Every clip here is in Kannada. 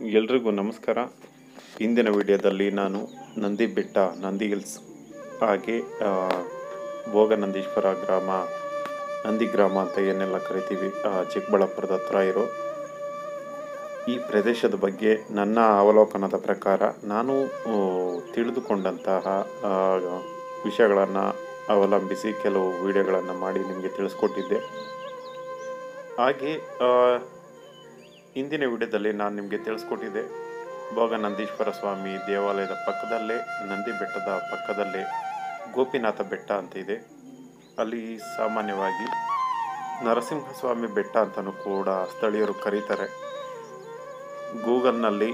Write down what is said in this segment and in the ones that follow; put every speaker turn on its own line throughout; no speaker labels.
ಎಲ್ರಿಗೂ ನಮಸ್ಕಾರ. ಇಂದಿನ ವಿಡಿಯೋದಲ್ಲಿ ನಾನು ನಂದಿ ಬೆಟ್ಟ, ನಂದಿ ಹಿಲ್ಸ್ ಹಾಗೆ ಭೋಗನಂದೀಶ್ವರ ಗ್ರಾಮ, ನಂದಿ ಗ್ರಾಮ ಅಂತ ಏನೆಲ್ಲ ಕರಿತೀವಿ, ಚಿಕ್ಕಬಳ್ಳಾಪುರದ ಹತ್ರ ಇರೋ ಈ ಪ್ರದೇಶದ ಬಗ್ಗೆ ನನ್ನ ಅವಲೋಕನದ ಪ್ರಕಾರ ನಾನು ತಿಳಿದುಕೊಂಡಂತಹ ವಿಷಯಗಳನ್ನು ಅವಲಂಬಿಸಿ ಕೆಲವು ವಿಡಿಯೋಗಳನ್ನು ಮಾಡಿ ನಿಮಗೆ ತಿಳಿಸ್ಕೊಟ್ಟಿದ್ದೆ. ಹಾಗೆ ಇಂದಿನ ವಿಡಿಯೋದಲ್ಲಿ ನಾನು ನಿಮಗೆ ತಿಳಿಸ್ಕೊಟ್ಟಿದ್ದೆ, ಭೋಗನಂದೀಶ್ವರ ಸ್ವಾಮಿ ದೇವಾಲಯದ ಪಕ್ಕದಲ್ಲೇ, ನಂದಿ ಬೆಟ್ಟದ ಪಕ್ಕದಲ್ಲೇ ಗೋಪಿನಾಥ ಬೆಟ್ಟ ಅಂತ ಇದೆ. ಅಲ್ಲಿ ಸಾಮಾನ್ಯವಾಗಿ ನರಸಿಂಹಸ್ವಾಮಿ ಬೆಟ್ಟ ಅಂತಲೂ ಕೂಡ ಸ್ಥಳೀಯರು ಕರೀತಾರೆ. ಗೂಗಲ್ನಲ್ಲಿ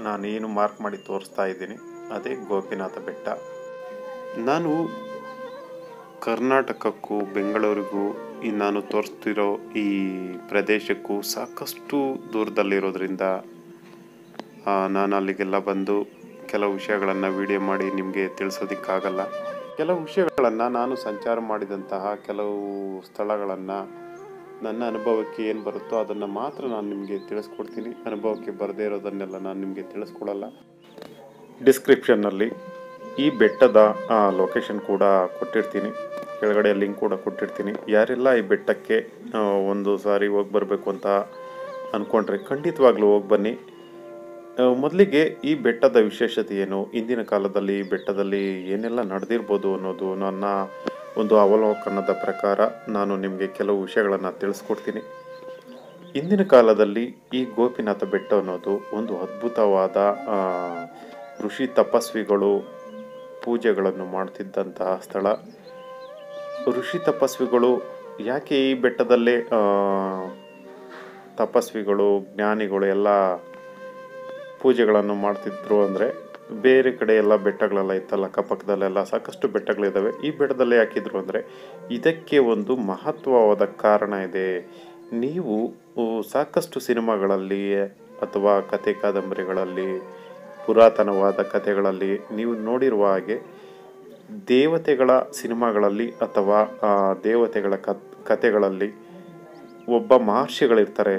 ನಾನು ಏನು ಮಾರ್ಕ್ ಮಾಡಿ ತೋರಿಸ್ತಾ ಇದ್ದೀನಿ ಅದೇ ಗೋಪಿನಾಥ ಬೆಟ್ಟ. ನಾನು ಕರ್ನಾಟಕಕ್ಕೂ ಬೆಂಗಳೂರಿಗೂ ನಾನು ತೋರಿಸ್ತಿರೋ ಈ ಪ್ರದೇಶಕ್ಕೂ ಸಾಕಷ್ಟು ದೂರದಲ್ಲಿರೋದ್ರಿಂದ ನಾನು ಅಲ್ಲಿಗೆಲ್ಲ ಬಂದು ಕೆಲವು ವಿಷಯಗಳನ್ನು ವಿಡಿಯೋ ಮಾಡಿ ನಿಮಗೆ ತಿಳಿಸೋದಕ್ಕಾಗಲ್ಲ. ಕೆಲವು ವಿಷಯಗಳನ್ನು ನಾನು ಸಂಚಾರ ಮಾಡಿದಂತಹ ಕೆಲವು ಸ್ಥಳಗಳನ್ನು ನನ್ನ ಅನುಭವಕ್ಕೆ ಏನು ಬರುತ್ತೋ ಅದನ್ನು ಮಾತ್ರ ನಾನು ನಿಮಗೆ ತಿಳಿಸ್ಕೊಡ್ತೀನಿ. ಅನುಭವಕ್ಕೆ ಬರದೇ ಇರೋದನ್ನೆಲ್ಲ ನಾನು ನಿಮಗೆ ತಿಳಿಸ್ಕೊಡಲ್ಲ. ಡಿಸ್ಕ್ರಿಪ್ಷನ್ನಲ್ಲಿ ಈ ಬೆಟ್ಟದ ಲೊಕೇಶನ್ ಕೂಡ ಕೊಟ್ಟಿರ್ತೀನಿ, ಕೆಳಗಡೆ ಲಿಂಕ್ ಕೂಡ ಕೊಟ್ಟಿರ್ತೀನಿ. ಯಾರೆಲ್ಲ ಈ ಬೆಟ್ಟಕ್ಕೆ ಒಂದು ಸಾರಿ ಹೋಗಿ ಬರಬೇಕು ಅಂತ ಅಂದ್ಕೊಂಡ್ರೆ ಖಂಡಿತವಾಗ್ಲೂ ಹೋಗಿ ಬನ್ನಿ. ಮೊದಲಿಗೆ ಈ ಬೆಟ್ಟದ ವಿಶೇಷತೆ ಏನು, ಇಂದಿನ ಕಾಲದಲ್ಲಿ ಈ ಬೆಟ್ಟದಲ್ಲಿ ಏನೆಲ್ಲ ನಡೆದಿರ್ಬೋದು ಅನ್ನೋದು ನನ್ನ ಒಂದು ಅವಲೋಕನದ ಪ್ರಕಾರ ನಾನು ನಿಮಗೆ ಕೆಲವು ವಿಷಯಗಳನ್ನು ತಿಳಿಸ್ಕೊಡ್ತೀನಿ. ಇಂದಿನ ಕಾಲದಲ್ಲಿ ಈ ಗೋಪಿನಾಥ ಬೆಟ್ಟ ಅನ್ನೋದು ಒಂದು ಅದ್ಭುತವಾದ ಋಷಿ ತಪಸ್ವಿಗಳು ಪೂಜೆಗಳನ್ನು ಮಾಡ್ತಿದ್ದಂತಹ ಸ್ಥಳ. ಋಷಿ ತಪಸ್ವಿಗಳು ಯಾಕೆ ಈ ಬೆಟ್ಟದಲ್ಲೇ ತಪಸ್ವಿಗಳು, ಜ್ಞಾನಿಗಳು ಎಲ್ಲ ಪೂಜೆಗಳನ್ನು ಮಾಡ್ತಿದ್ರು ಅಂದರೆ, ಬೇರೆ ಕಡೆ ಎಲ್ಲ ಬೆಟ್ಟಗಳೆಲ್ಲ ಇತ್ತಲ್ಲ, ಅಕ್ಕಪಕ್ಕದಲ್ಲೆಲ್ಲ ಸಾಕಷ್ಟು ಬೆಟ್ಟಗಳಿದ್ದಾವೆ. ಈ ಬೆಟ್ಟದಲ್ಲೇ ಹಾಕಿದ್ರು ಅಂದರೆ ಇದಕ್ಕೆ ಒಂದು ಮಹತ್ವವಾದ ಕಾರಣ ಇದೆ. ನೀವು ಸಾಕಷ್ಟು ಸಿನಿಮಾಗಳಲ್ಲಿ ಅಥವಾ ಕತೆ ಕಾದಂಬರಿಗಳಲ್ಲಿ, ಪುರಾತನವಾದ ಕಥೆಗಳಲ್ಲಿ ನೀವು ನೋಡಿರುವ ಹಾಗೆ ದೇವತೆಗಳ ಸಿನಿಮಾಗಳಲ್ಲಿ ಅಥವಾ ದೇವತೆಗಳ ಕಥೆಗಳಲ್ಲಿ ಒಬ್ಬ ಮಹರ್ಷಿಗಳಿರ್ತಾರೆ.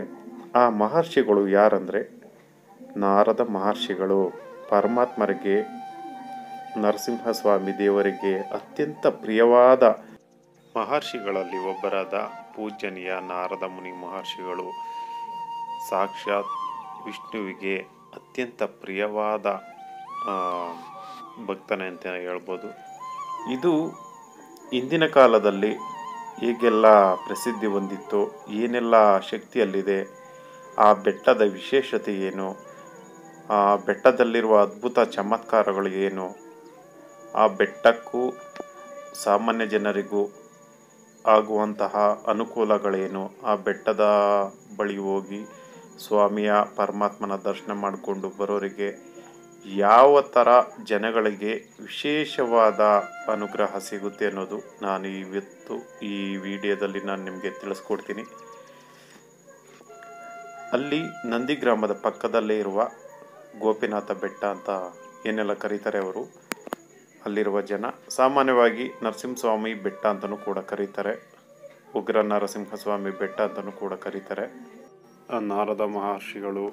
ಆ ಮಹರ್ಷಿಗಳು ಯಾರಂದರೆ ನಾರದ ಮಹರ್ಷಿಗಳು. ಪರಮಾತ್ಮರಿಗೆ, ನರಸಿಂಹಸ್ವಾಮಿ ದೇವರಿಗೆ ಅತ್ಯಂತ ಪ್ರಿಯವಾದ ಮಹರ್ಷಿಗಳಲ್ಲಿ ಒಬ್ಬರಾದ ಪೂಜ್ಯನೀಯ ನಾರದ ಮುನಿ ಮಹರ್ಷಿಗಳು ಸಾಕ್ಷಾತ್ ವಿಷ್ಣುವಿಗೆ ಅತ್ಯಂತ ಪ್ರಿಯವಾದ ಭಕ್ತನೇ ಅಂತ ಹೇಳ್ಬೋದು. ಇದು ಇಂದಿನ ಕಾಲದಲ್ಲಿ ಹೇಗೆಲ್ಲ ಪ್ರಸಿದ್ಧಿ ಹೊಂದಿತ್ತು, ಏನೆಲ್ಲ ಶಕ್ತಿಯಲ್ಲಿದೆ, ಆ ಬೆಟ್ಟದ ವಿಶೇಷತೆ ಏನು, ಆ ಬೆಟ್ಟದಲ್ಲಿರುವ ಅದ್ಭುತ ಚಮತ್ಕಾರಗಳು ಏನು, ಆ ಬೆಟ್ಟಕ್ಕೂ ಸಾಮಾನ್ಯ ಜನರಿಗೂ ಆಗುವಂತಹ ಅನುಕೂಲಗಳೇನು, ಆ ಬೆಟ್ಟದ ಬಳಿ ಹೋಗಿ ಸ್ವಾಮಿಯ ಪರಮಾತ್ಮನ ದರ್ಶನ ಮಾಡಿಕೊಂಡು ಬರೋರಿಗೆ ಯಾವ ಥರ ಜನಗಳಿಗೆ ವಿಶೇಷವಾದ ಅನುಗ್ರಹ ಸಿಗುತ್ತೆ ಅನ್ನೋದು ನಾನು ಇವತ್ತು ಈ ವಿಡಿಯೋದಲ್ಲಿ ನಾನು ನಿಮಗೆ ತಿಳಿಸ್ಕೊಡ್ತೀನಿ. ಅಲ್ಲಿ ನಂದಿ ಗ್ರಾಮದ ಪಕ್ಕದಲ್ಲೇ ಇರುವ ಗೋಪಿನಾಥ ಬೆಟ್ಟ ಅಂತ ಏನೆಲ್ಲ ಕರೀತಾರೆ ಅವರು, ಅಲ್ಲಿರುವ ಜನ ಸಾಮಾನ್ಯವಾಗಿ ನರಸಿಂಹಸ್ವಾಮಿ ಬೆಟ್ಟ ಅಂತಲೂ ಕೂಡ ಕರೀತಾರೆ, ಉಗ್ರ ನರಸಿಂಹಸ್ವಾಮಿ ಬೆಟ್ಟ ಅಂತಲೂ ಕೂಡ ಕರೀತಾರೆ. ನಾರದ ಮಹರ್ಷಿಗಳು,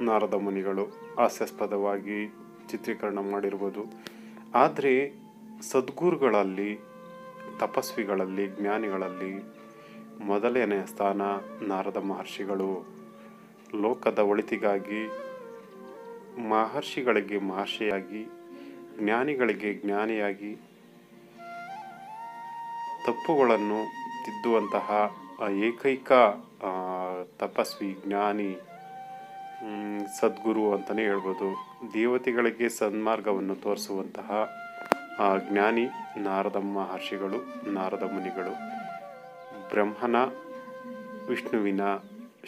ನಾರದ ಮುನಿಗಳು ಹಾಸ್ಯಾಸ್ಪದವಾಗಿ ಚಿತ್ರೀಕರಣ ಮಾಡಿರ್ಬೋದು. ಆದರೆ ಸದ್ಗುರುಗಳಲ್ಲಿ, ತಪಸ್ವಿಗಳಲ್ಲಿ, ಜ್ಞಾನಿಗಳಲ್ಲಿ ಮೊದಲನೇ ಸ್ಥಾನ ನಾರದ ಮಹರ್ಷಿಗಳು. ಲೋಕದ ಒಳಿತಿಗಾಗಿ ಮಹರ್ಷಿಗಳಿಗೆ ಮಹರ್ಷಿಯಾಗಿ, ಜ್ಞಾನಿಗಳಿಗೆ ಜ್ಞಾನಿಯಾಗಿ ತಪ್ಪುಗಳನ್ನು ತಿದ್ದುವಂತಹ ಏಕೈಕ ತಪಸ್ವಿ, ಜ್ಞಾನಿ, ಸದ್ಗುರು ಅಂತಲೇ ಹೇಳ್ಬೋದು. ದೇವತೆಗಳಿಗೆ ಸನ್ಮಾರ್ಗವನ್ನು ತೋರಿಸುವಂತಹ ಜ್ಞಾನಿ ನಾರದ ಮಹರ್ಷಿಗಳು, ನಾರದ ಮುನಿಗಳು. ಬ್ರಹ್ಮನ, ವಿಷ್ಣುವಿನ,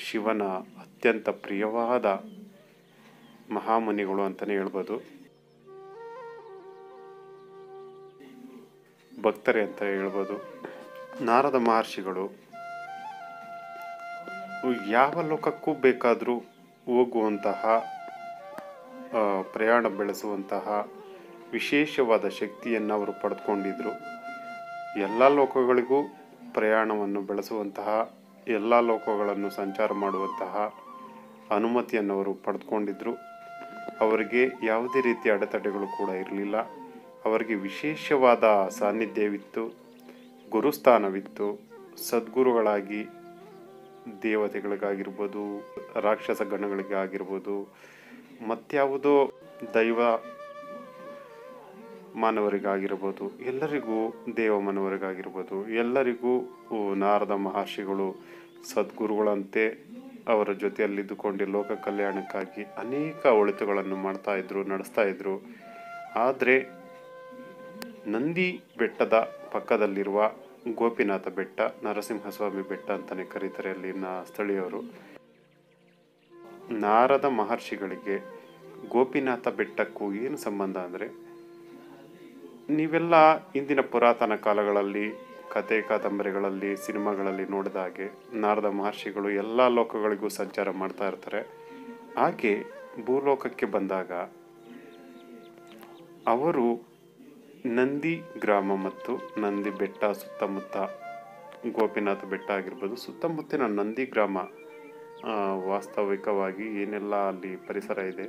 ಶಿವನ ಅತ್ಯಂತ ಪ್ರಿಯವಾದ ಮಹಾಮುನಿಗಳು ಅಂತಲೇ ಹೇಳ್ಬೋದು, ಭಕ್ತರೇ ಅಂತ ಹೇಳ್ಬೋದು. ನಾರದ ಮಹರ್ಷಿಗಳು ಯಾವ ಲೋಕಕ್ಕೂ ಬೇಕಾದರೂ ಹೋಗುವಂತಹ, ಪ್ರಯಾಣ ಬೆಳೆಸುವಂತಹ ವಿಶೇಷವಾದ ಶಕ್ತಿಯನ್ನು ಅವರು ಪಡೆದುಕೊಂಡಿದ್ದರು. ಎಲ್ಲ ಲೋಕಗಳಿಗೂ ಪ್ರಯಾಣವನ್ನು ಬೆಳೆಸುವಂತಹ, ಎಲ್ಲ ಲೋಕಗಳನ್ನು ಸಂಚಾರ ಮಾಡುವಂತಹ ಅನುಮತಿಯನ್ನು ಅವರು ಪಡೆದುಕೊಂಡಿದ್ದರು. ಅವರಿಗೆ ಯಾವುದೇ ರೀತಿಯ ಅಡೆತಡೆಗಳು ಕೂಡ ಇರಲಿಲ್ಲ. ಅವರಿಗೆ ವಿಶೇಷವಾದ ಸಾನ್ನಿಧ್ಯವಿತ್ತು, ಗುರುಸ್ಥಾನವಿತ್ತು. ಸದ್ಗುರುಗಳಾಗಿ ದೇವತೆಗಳಿಗಾಗಿರ್ಬೋದು, ರಾಕ್ಷಸ ಗಣಗಳಿಗಾಗಿರ್ಬೋದು, ಮತ್ಯಾವುದೋ ದೈವ ಮಾನವರಿಗಾಗಿರ್ಬೋದು, ಎಲ್ಲರಿಗೂ ದೇವ ಮಾನವರಿಗಾಗಿರ್ಬೋದು, ಎಲ್ಲರಿಗೂ ನಾರದ ಮಹರ್ಷಿಗಳು ಸದ್ಗುರುಗಳಂತೆ ಅವರ ಜೊತೆಯಲ್ಲಿದ್ದುಕೊಂಡು ಲೋಕ ಕಲ್ಯಾಣಕ್ಕಾಗಿ ಅನೇಕ ಒಳಿತುಗಳನ್ನು ನಡೆಸ್ತಾ ಇದ್ರು. ಆದರೆ ನಂದಿ ಬೆಟ್ಟದ ಪಕ್ಕದಲ್ಲಿರುವ ಗೋಪಿನಾಥ ಬೆಟ್ಟ, ನರಸಿಂಹಸ್ವಾಮಿ ಬೆಟ್ಟ ಅಂತಲೇ ಕರೀತಾರೆ ಅಲ್ಲಿನ ಸ್ಥಳೀಯರು. ನಾರದ ಮಹರ್ಷಿಗಳಿಗೆ ಗೋಪಿನಾಥ ಬೆಟ್ಟಕ್ಕೂ ಏನು ಸಂಬಂಧ ಅಂದರೆ, ನೀವೆಲ್ಲ ಇಂದಿನ ಪುರಾತನ ಕಾಲಗಳಲ್ಲಿ ಕತೆ ಕಾದಂಬರಿಗಳಲ್ಲಿ ಸಿನಿಮಾಗಳಲ್ಲಿ ನೋಡಿದ ಹಾಗೆ ನಾರದ ಮಹರ್ಷಿಗಳು ಎಲ್ಲ ಲೋಕಗಳಿಗೂ ಸಂಚಾರ ಮಾಡ್ತಾ ಇರ್ತಾರೆ. ಹಾಗೆ ಭೂಲೋಕಕ್ಕೆ ಬಂದಾಗ ಅವರು ನಂದಿ ಗ್ರಾಮ ಮತ್ತು ನಂದಿ ಬೆಟ್ಟ ಸುತ್ತಮುತ್ತ, ಗೋಪಿನಾಥ ಬೆಟ್ಟ ಆಗಿರ್ಬೋದು, ಸುತ್ತಮುತ್ತಿನ ನಂದಿ ಗ್ರಾಮ, ವಾಸ್ತವಿಕವಾಗಿ ಏನೆಲ್ಲ ಅಲ್ಲಿ ಪರಿಸರ ಇದೆ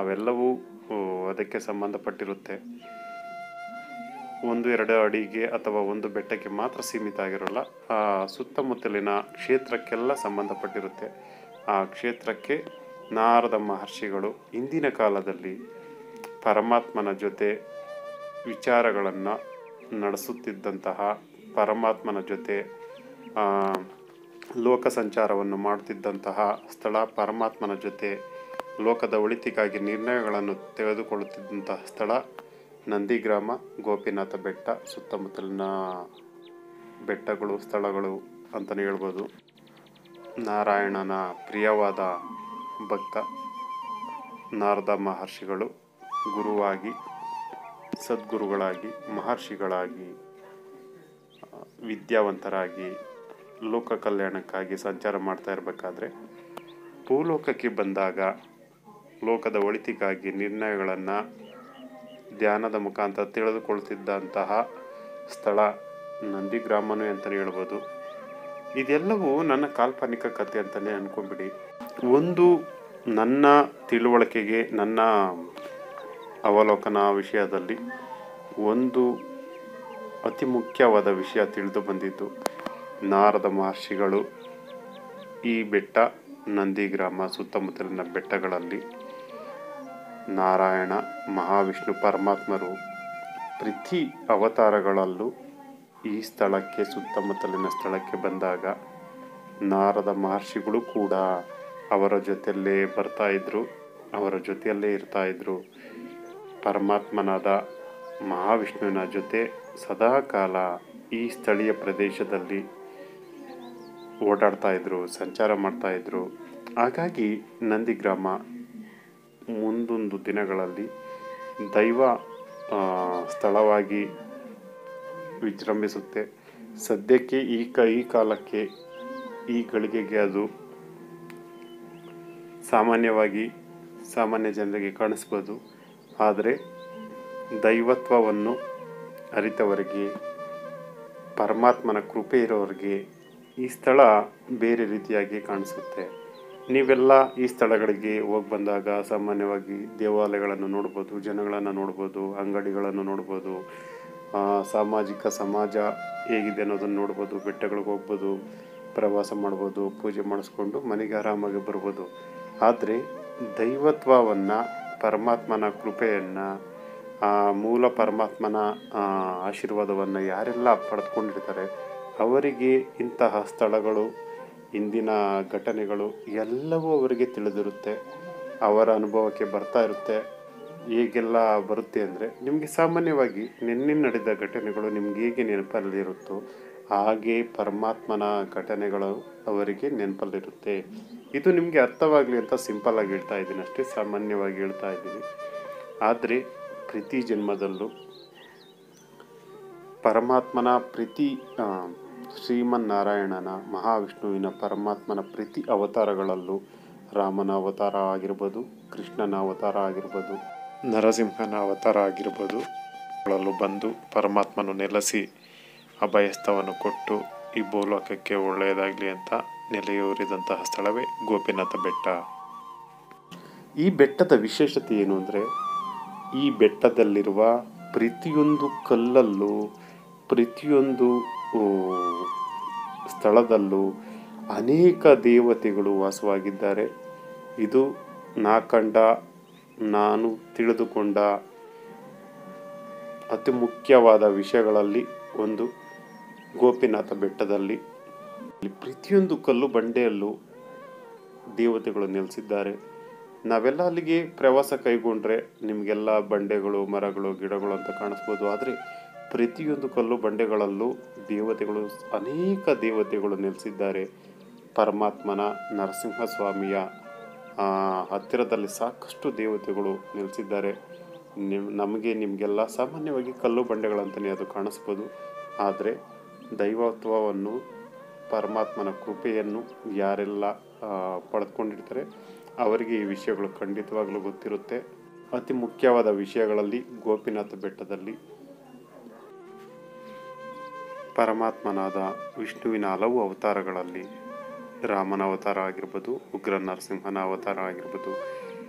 ಅವೆಲ್ಲವೂ ಅದಕ್ಕೆ ಸಂಬಂಧಪಟ್ಟಿರುತ್ತೆ. 1-2 ಅಡಿಗೆ ಅಥವಾ ಒಂದು ಬೆಟ್ಟಕ್ಕೆ ಮಾತ್ರ ಸೀಮಿತ ಆಗಿರೋಲ್ಲ, ಆ ಸುತ್ತಮುತ್ತಲಿನ ಕ್ಷೇತ್ರಕ್ಕೆಲ್ಲ ಸಂಬಂಧಪಟ್ಟಿರುತ್ತೆ. ಆ ಕ್ಷೇತ್ರಕ್ಕೆ ನಾರದ ಮಹರ್ಷಿಗಳು ಇಂದಿನ ಕಾಲದಲ್ಲಿ ಪರಮಾತ್ಮನ ಜೊತೆ ವಿಚಾರಗಳನ್ನು ನಡೆಸುತ್ತಿದ್ದಂತಹ, ಪರಮಾತ್ಮನ ಜೊತೆ ಲೋಕ ಸಂಚಾರವನ್ನು ಮಾಡುತ್ತಿದ್ದಂತಹ ಸ್ಥಳ, ಪರಮಾತ್ಮನ ಜೊತೆ ಲೋಕದ ಒಳಿತಿಗಾಗಿ ನಿರ್ಣಯಗಳನ್ನು ತೆಗೆದುಕೊಳ್ಳುತ್ತಿದ್ದಂತಹ ಸ್ಥಳ ನಂದಿಗ್ರಾಮ, ಗೋಪಿನಾಥ ಬೆಟ್ಟ, ಸುತ್ತಮುತ್ತಲಿನ ಬೆಟ್ಟಗಳು, ಸ್ಥಳಗಳು ಅಂತಲೇ ಹೇಳ್ಬೋದು. ನಾರಾಯಣನ ಪ್ರಿಯವಾದ ಭಕ್ತ ನಾರದ ಮಹರ್ಷಿಗಳು ಗುರುವಾಗಿ, ಸದ್ಗುರುಗಳಾಗಿ, ಮಹರ್ಷಿಗಳಾಗಿ, ವಿದ್ಯಾವಂತರಾಗಿ ಲೋಕ ಕಲ್ಯಾಣಕ್ಕಾಗಿ ಸಂಚಾರ ಮಾಡ್ತಾ ಇರಬೇಕಾದ್ರೆ ಭೂಲೋಕಕ್ಕೆ ಬಂದಾಗ ಲೋಕದ ಒಳಿತಿಗಾಗಿ ನಿರ್ಣಯಗಳನ್ನು ಧ್ಯಾನದ ಮುಖಾಂತರ ತಿಳಿದುಕೊಳ್ತಿದ್ದಂತಹ ಸ್ಥಳ ನಂದಿಗ್ರಾಮನೂ ಅಂತಲೇ ಹೇಳ್ಬೋದು. ಇದೆಲ್ಲವೂ ನನ್ನ ಕಾಲ್ಪನಿಕ ಕಥೆ ಅಂತಲೇ ಅಂದ್ಕೊಂಬಿಡಿ. ಒಂದು ನನ್ನ ತಿಳುವಳಿಕೆಗೆ, ನನ್ನ ಅವಲೋಕನ ವಿಷಯದಲ್ಲಿ ಒಂದು ಅತಿ ಮುಖ್ಯವಾದ ವಿಷಯ ತಿಳಿದು ಬಂದಿದ್ದು, ನಾರದ ಮಹರ್ಷಿಗಳು ಈ ಬೆಟ್ಟ, ನಂದಿಗ್ರಾಮ ಸುತ್ತಮುತ್ತಲಿನ ಬೆಟ್ಟಗಳಲ್ಲಿ ನಾರಾಯಣ, ಮಹಾವಿಷ್ಣು, ಪರಮಾತ್ಮರು ಪ್ರತಿ ಅವತಾರಗಳಲ್ಲೂ ಈ ಸ್ಥಳಕ್ಕೆ, ಸುತ್ತಮುತ್ತಲಿನ ಸ್ಥಳಕ್ಕೆ ಬಂದಾಗ ನಾರದ ಮಹರ್ಷಿಗಳು ಕೂಡ ಅವರ ಜೊತೆಯಲ್ಲೇ ಬರ್ತಾಯಿದ್ರು, ಅವರ ಜೊತೆಯಲ್ಲೇ ಇರ್ತಾಯಿದ್ರು. ಪರಮಾತ್ಮನಾದ ಮಹಾವಿಷ್ಣುವಿನ ಜೊತೆ ಸದಾಕಾಲ ಈ ಸ್ಥಳೀಯ ಪ್ರದೇಶದಲ್ಲಿ ಓಡಾಡ್ತಾಯಿದ್ರು, ಸಂಚಾರ ಮಾಡ್ತಾಯಿದ್ರು. ಹಾಗಾಗಿ ನಂದಿಗ್ರಾಮ ಮುಂದೊಂದು ದಿನಗಳಲ್ಲಿ ದೈವ ಸ್ಥಳವಾಗಿ ವಿಜೃಂಭಿಸುತ್ತೆ. ಸದ್ಯಕ್ಕೆ ಈ ಕಾಲಕ್ಕೆ, ಈ ಗಳಿಗೆಗೆ ಅದು ಸಾಮಾನ್ಯ ಜನರಿಗೆ ಕಾಣಿಸ್ಬೋದು. ಆದರೆ ದೈವತ್ವವನ್ನು ಅರಿತವರಿಗೆ, ಪರಮಾತ್ಮನ ಕೃಪೆ ಇರೋರಿಗೆ ಈ ಸ್ಥಳ ಬೇರೆ ರೀತಿಯಾಗಿ ಕಾಣಿಸುತ್ತೆ. ನೀವೆಲ್ಲ ಈ ಸ್ಥಳಗಳಿಗೆ ಹೋಗಿ ಬಂದಾಗ ಸಾಮಾನ್ಯವಾಗಿ ದೇವಾಲಯಗಳನ್ನು ನೋಡ್ಬೋದು, ಜನಗಳನ್ನು ನೋಡ್ಬೋದು, ಅಂಗಡಿಗಳನ್ನು ನೋಡ್ಬೋದು, ಸಮಾಜ ಹೇಗಿದೆ ಅನ್ನೋದನ್ನು ನೋಡ್ಬೋದು, ಬೆಟ್ಟಗಳಿಗೆ ಹೋಗ್ಬೋದು, ಪ್ರವಾಸ ಮಾಡ್ಬೋದು, ಪೂಜೆ ಮಾಡಿಸ್ಕೊಂಡು ಮನೆಗೆ ಆರಾಮಾಗಿ ಬರ್ಬೋದು. ಆದರೆ ದೈವತ್ವವನ್ನು, ಪರಮಾತ್ಮನ ಕೃಪೆಯನ್ನು, ಮೂಲ ಪರಮಾತ್ಮನ ಆಶೀರ್ವಾದವನ್ನು ಯಾರೆಲ್ಲ ಪಡೆದುಕೊಂಡಿರ್ತಾರೆ ಅವರಿಗೆ ಇಂತಹ ಸ್ಥಳಗಳು, ಇಂದಿನ ಘಟನೆಗಳು ಎಲ್ಲವೂ ಅವರಿಗೆ ತಿಳಿದಿರುತ್ತೆ, ಅವರ ಅನುಭವಕ್ಕೆ ಬರ್ತಾ ಇರುತ್ತೆ. ಹೇಗೆಲ್ಲ ಬರುತ್ತೆ ಅಂದರೆ, ನಿಮಗೆ ಸಾಮಾನ್ಯವಾಗಿ ನಿನ್ನೆ ನಡೆದ ಘಟನೆಗಳು ನಿಮ್ಗೆ ಹೇಗೆ ನೆನಪಲ್ಲಿರುತ್ತೋ ಹಾಗೆ ಪರಮಾತ್ಮನ ಘಟನೆಗಳು ಅವರಿಗೆ ನೆನಪಲ್ಲಿರುತ್ತೆ. ಇದು ನಿಮಗೆ ಅರ್ಥವಾಗಲಿ ಅಂತ ಸಿಂಪಲ್ಲಾಗಿ ಹೇಳ್ತಾ ಇದ್ದೀನಿ ಅಷ್ಟೇ, ಸಾಮಾನ್ಯವಾಗಿ ಹೇಳ್ತಾ ಇದ್ದೀನಿ. ಆದರೆ ಪ್ರತಿ ಜನ್ಮದಲ್ಲೂ ಪರಮಾತ್ಮನ ಶ್ರೀಮನ್ನಾರಾಯಣನ, ಮಹಾವಿಷ್ಣುವಿನ, ಪರಮಾತ್ಮನ ಪ್ರತಿ ಅವತಾರಗಳಲ್ಲೂ, ರಾಮನ ಅವತಾರ ಆಗಿರ್ಬೋದು, ಕೃಷ್ಣನ ಅವತಾರ ಆಗಿರ್ಬೋದು, ನರಸಿಂಹನ ಅವತಾರ ಆಗಿರ್ಬೋದು, ಗಳಲ್ಲೂ ಬಂದು ಪರಮಾತ್ಮನು ನೆಲೆಸಿ ಅಭಯಸ್ಥವನ್ನು ಕೊಟ್ಟು ಈ ಭೂಲೋಕಕ್ಕೆ ಒಳ್ಳೆಯದಾಗಲಿ ಅಂತ ನೆಲೆಯೂರಿದಂತಹ ಸ್ಥಳವೇ ಗೋಪಿನಾಥ ಬೆಟ್ಟ. ಈ ಬೆಟ್ಟದ ವಿಶೇಷತೆ ಏನು ಅಂದರೆ, ಈ ಬೆಟ್ಟದಲ್ಲಿರುವ ಪ್ರತಿಯೊಂದು ಕಲ್ಲಲ್ಲೂ, ಪ್ರತಿಯೊಂದು ಊ, ಸ್ಥಳದಲ್ಲೂ ಅನೇಕ ದೇವತೆಗಳು ವಾಸವಾಗಿದ್ದಾರೆ. ಇದು ನಾನು ತಿಳಿದುಕೊಂಡ ಅತಿ ಮುಖ್ಯವಾದ ವಿಷಯಗಳಲ್ಲಿ ಒಂದು. ಗೋಪಿನಾಥ ಬೆಟ್ಟದಲ್ಲಿ ಪ್ರತಿಯೊಂದು ಕಲ್ಲು ಬಂಡೆಯಲ್ಲೂ ದೇವತೆಗಳು ನೆಲೆಸಿದ್ದಾರೆ. ನಾವೆಲ್ಲ ಅಲ್ಲಿಗೆ ಪ್ರವಾಸ ಕೈಗೊಂಡ್ರೆ ನಿಮಗೆಲ್ಲ ಬಂಡೆಗಳು, ಮರಗಳು, ಗಿಡಗಳು ಅಂತ ಕಾಣಿಸ್ಬೋದು. ಆದರೆ ಪ್ರತಿಯೊಂದು ಕಲ್ಲು ಬಂಡೆಗಳಲ್ಲೂ ದೇವತೆಗಳು, ಅನೇಕ ದೇವತೆಗಳು ನೆಲೆಸಿದ್ದಾರೆ. ಪರಮಾತ್ಮನ ನರಸಿಂಹಸ್ವಾಮಿಯ ಹತ್ತಿರದಲ್ಲಿ ಸಾಕಷ್ಟು ದೇವತೆಗಳು ನೆಲೆಸಿದ್ದಾರೆ. ನಿಮಗೆಲ್ಲ ಸಾಮಾನ್ಯವಾಗಿ ಕಲ್ಲು ಬಂಡೆಗಳಂತಲೇ ಅದು ಕಾಣಿಸ್ಬೋದು. ಆದರೆ ದೈವತ್ವವನ್ನು, ಪರಮಾತ್ಮನ ಕೃಪೆಯನ್ನು ಯಾರೆಲ್ಲ ಪಡೆದುಕೊಂಡಿರ್ತಾರೆ ಅವರಿಗೆ ಈ ವಿಷಯಗಳು ಖಂಡಿತವಾಗ್ಲೂ ಗೊತ್ತಿರುತ್ತೆ. ಅತಿ ಮುಖ್ಯವಾದ ವಿಷಯಗಳಲ್ಲಿ ಗೋಪಿನಾಥ ಬೆಟ್ಟದಲ್ಲಿ ಪರಮಾತ್ಮನಾದ ವಿಷ್ಣುವಿನ ಹಲವು ಅವತಾರಗಳಲ್ಲಿ, ರಾಮನ ಅವತಾರ ಆಗಿರ್ಬೋದು, ಉಗ್ರ ನರಸಿಂಹನ ಅವತಾರ ಆಗಿರ್ಬೋದು,